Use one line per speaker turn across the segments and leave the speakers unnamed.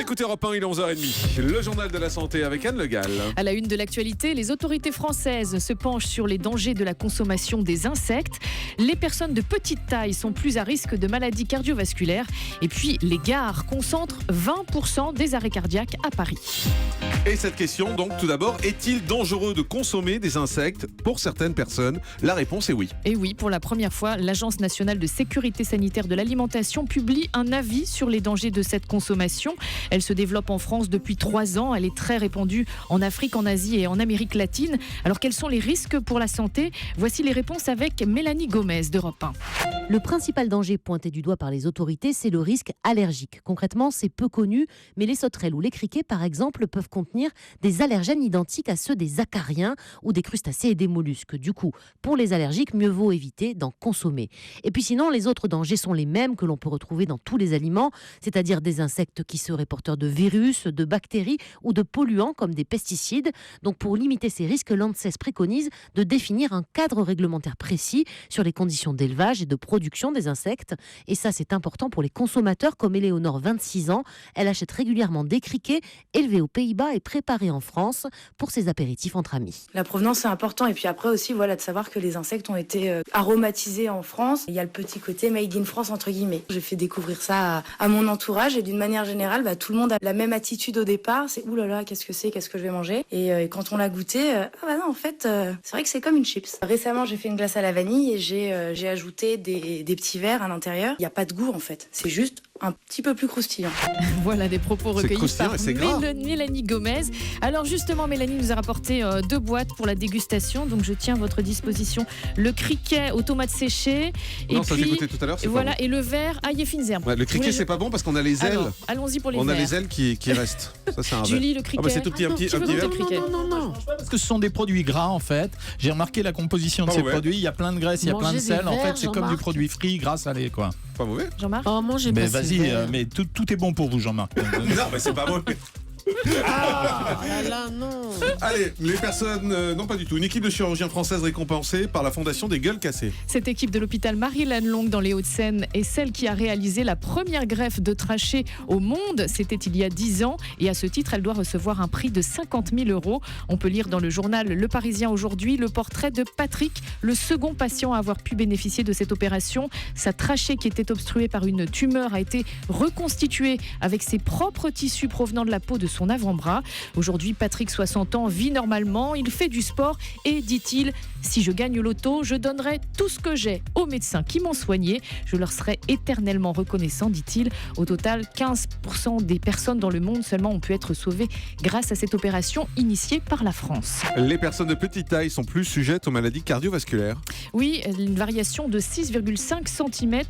écoutez Europe 1, il est 11h30. Le journal de la santé avec Anne Le Gall.
À la une de l'actualité, les autorités françaises se penchent sur les dangers de la consommation des insectes. Les personnes de petite taille sont plus à risque de maladies cardiovasculaires. Et puis, les gares concentrent 20% des arrêts cardiaques à Paris.
Et cette question, donc, tout d'abord, est-il dangereux de consommer des insectes pour certaines personnes? La réponse est oui.
Et oui, pour la première fois, l'Agence nationale de sécurité sanitaire de l'alimentation publie un avis sur les dangers de cette consommation. Elle se développe en France depuis 3 ans. Elle est très répandue en Afrique, en Asie et en Amérique latine. Alors, quels sont les risques pour la santé? Voici les réponses avec Mélanie Gomez d'Europe 1.
Le principal danger pointé du doigt par les autorités, c'est le risque allergique. Concrètement, c'est peu connu, mais les sauterelles ou les criquets, par exemple, peuvent contenir des allergènes identiques à ceux des acariens ou des crustacés et des mollusques. Du coup, pour les allergiques, mieux vaut éviter d'en consommer. Et puis sinon, les autres dangers sont les mêmes que l'on peut retrouver dans tous les aliments, c'est-à-dire des insectes qui seraient porteurs de virus, de bactéries ou de polluants comme des pesticides. Donc pour limiter ces risques, l'ANSES préconise de définir un cadre réglementaire précis sur les conditions d'élevage et de production des insectes. Et ça, c'est important pour les consommateurs comme Éléonore, 26 ans. Elle achète régulièrement des criquets élevés aux Pays-Bas et préparés en France pour ses apéritifs entre amis.
La provenance, c'est important. Et puis après aussi, voilà, de savoir que les insectes ont été aromatisés en France. Il y a le petit côté made in France, entre guillemets. J'ai fait découvrir ça à mon entourage et d'une manière générale, tout le monde a la même attitude au départ. C'est oulala, qu'est-ce que je vais manger? Et quand on l'a goûté, non, en fait, c'est vrai que c'est comme une chips. Récemment, j'ai fait une glace à la vanille et j'ai ajouté des petits verres à l'intérieur. Il n'y a pas de goût, en fait. C'est juste un petit peu plus croustillant.
Voilà des propos recueillis par
et
Mélanie Gomez. Alors justement, Mélanie nous a rapporté 2 boîtes pour la dégustation, donc je tiens à votre disposition le criquet aux tomates séchées et
ça j'ai goûté tout à l'heure, c'est
voilà,
pas bon.
et le verre ail et fines herbes.
Ouais, le criquet c'est pas bon parce qu'on a les ailes.
Alors, allons-y pour les
On
verres.
a les ailes qui restent. Ça c'est un
Julie,
verre.
le criquet.
C'est tout petit, un petit
tu veux
verre.
goûter le criquet?
Non. Parce que ce sont des produits gras en fait. J'ai remarqué la composition de ces produits. Il y a plein de graisse, il y a plein de sel. En fait, c'est comme du produit frit, gras, salé quoi.
Pas mauvais.
Jean-Marc?
Oh, mangez pas. Mais vas-y, mais tout est bon pour vous, Jean-Marc.
Non, mais c'est pas mauvais.
Non.
Allez, les personnes, non pas du tout. Une équipe de chirurgiens françaises récompensée par la Fondation des Gueules Cassées.
Cette équipe de l'hôpital Marie-Lannelongue dans les Hauts-de-Seine est celle qui a réalisé la première greffe de trachée au monde. C'était il y a 10 ans et à ce titre, elle doit recevoir un prix de 50 000 €. On peut lire dans le journal Le Parisien aujourd'hui le portrait de Patrick, le second patient à avoir pu bénéficier de cette opération. Sa trachée qui était obstruée par une tumeur a été reconstituée avec ses propres tissus provenant de la peau de son avant-bras. Aujourd'hui, Patrick, 60 ans, vit normalement, il fait du sport et, dit-il, si je gagne l'auto, je donnerai tout ce que j'ai aux médecins qui m'ont soigné. Je leur serai éternellement reconnaissant, dit-il. Au total, 15% des personnes dans le monde seulement ont pu être sauvées grâce à cette opération initiée par la France.
Les personnes de petite taille sont plus sujettes aux maladies cardiovasculaires.
Oui, une variation de 6,5 cm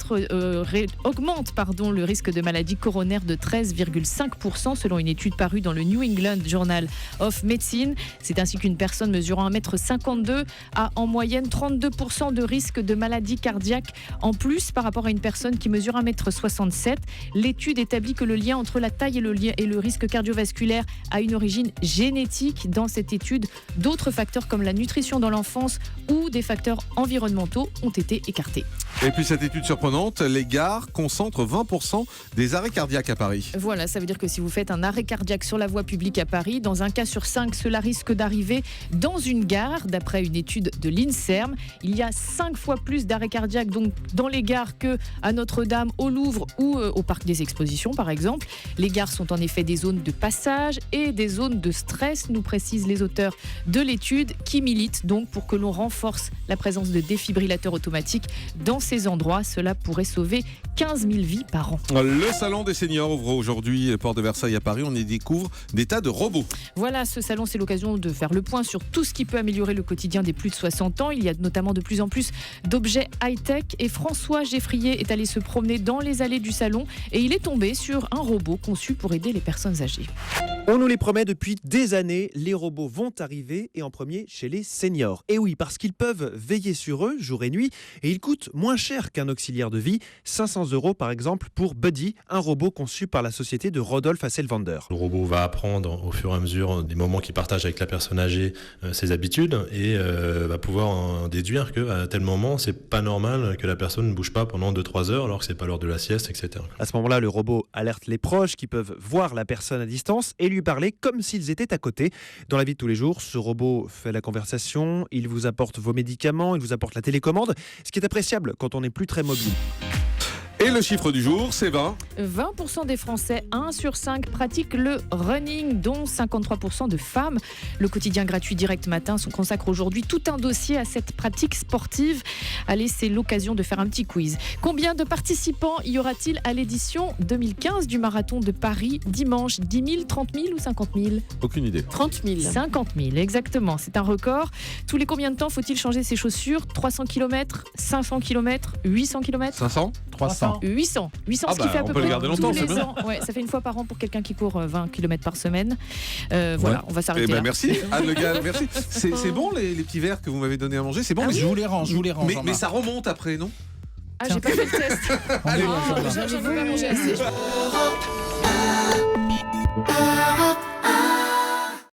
augmente le risque de maladie coronaire de 13,5% selon une étude parue dans le New England Journal of Medicine. C'est ainsi qu'une personne mesurant 1,52 m a en moyenne 32% de risque de maladie cardiaque en plus par rapport à une personne qui mesure 1,67 m. L'étude établit que le lien entre la taille et le risque cardiovasculaire a une origine génétique. Dans cette étude, d'autres facteurs comme la nutrition dans l'enfance ou des facteurs environnementaux ont été écartés.
Et puis cette étude surprenante, les gares concentrent 20% des arrêts cardiaques à Paris.
Voilà, ça veut dire que si vous faites un arrêt cardiaque sur la voie publique à Paris, dans un cas sur 5, cela risque d'arriver dans une gare. D'après une étude de l'INSERM, il y a 5 fois plus d'arrêts cardiaques donc, dans les gares qu'à Notre-Dame, au Louvre ou au Parc des Expositions par exemple. Les gares sont en effet des zones de passage et des zones de stress, nous précisent les auteurs de l'étude, qui militent donc pour que l'on renforce la présence de défibrillateurs automatiques dans ces endroits. Cela pourrait sauver 15 000 vies par an.
Le salon des seniors ouvre aujourd'hui, Porte de Versailles à Paris. On y découvre des tas de robots.
Voilà, ce salon, c'est l'occasion de faire le point sur tout ce qui peut améliorer le quotidien des plus de 60 ans. Il y a notamment de plus en plus d'objets high-tech et François Geffrier est allé se promener dans les allées du salon et il est tombé sur un robot conçu pour aider les personnes âgées.
On nous les promet depuis des années, les robots vont arriver et en premier chez les seniors. Et oui, parce qu'ils peuvent veiller sur eux jour et nuit et ils coûtent moins cher qu'un auxiliaire de vie, 500 € par exemple pour Buddy, un robot conçu par la société de Rodolphe Hasselwander.
Le robot va apprendre au fur et à mesure des moments qu'il partage avec la personne âgée ses habitudes et va pouvoir en déduire qu'à tel moment, c'est pas normal que la personne ne bouge pas pendant 2-3 heures alors que c'est pas l'heure de la sieste, etc.
À ce moment-là, le robot alerte les proches qui peuvent voir la personne à distance et lui parler comme s'ils étaient à côté. Dans la vie de tous les jours, ce robot fait la conversation, il vous apporte vos médicaments, il vous apporte la télécommande, ce qui est appréciable quand on n'est plus très mobile.
Et le chiffre du jour, c'est 20.
20% des Français, 1 sur 5, pratiquent le running, dont 53% de femmes. Le quotidien gratuit Direct Matin se consacre aujourd'hui tout un dossier à cette pratique sportive. Allez, c'est l'occasion de faire un petit quiz. Combien de participants y aura-t-il à l'édition 2015 du marathon de Paris dimanche? 10 000, 30 000 ou 50 000?
Aucune idée.
30 000. 50 000, exactement. C'est un record. Tous les combien de temps faut-il changer ses chaussures? 300 km, 500 km, 800 km?
500
300.
800, ce qui fait à peu
on peut le
près
garder longtemps,
tous
c'est
les
bien.
ans. Ouais, ça fait une fois par an pour quelqu'un qui court 20 km par semaine. Voilà, on va s'arrêter là.
Merci, Anne Le Gall, merci. C'est bon les petits verres que vous m'avez donné à manger, c'est bon.
Ah
mais
oui,
Je vous les range.
mais ça remonte après, non?
Ah, j'ai pas fait le test.
Allez,
J'ai pas mangé assez.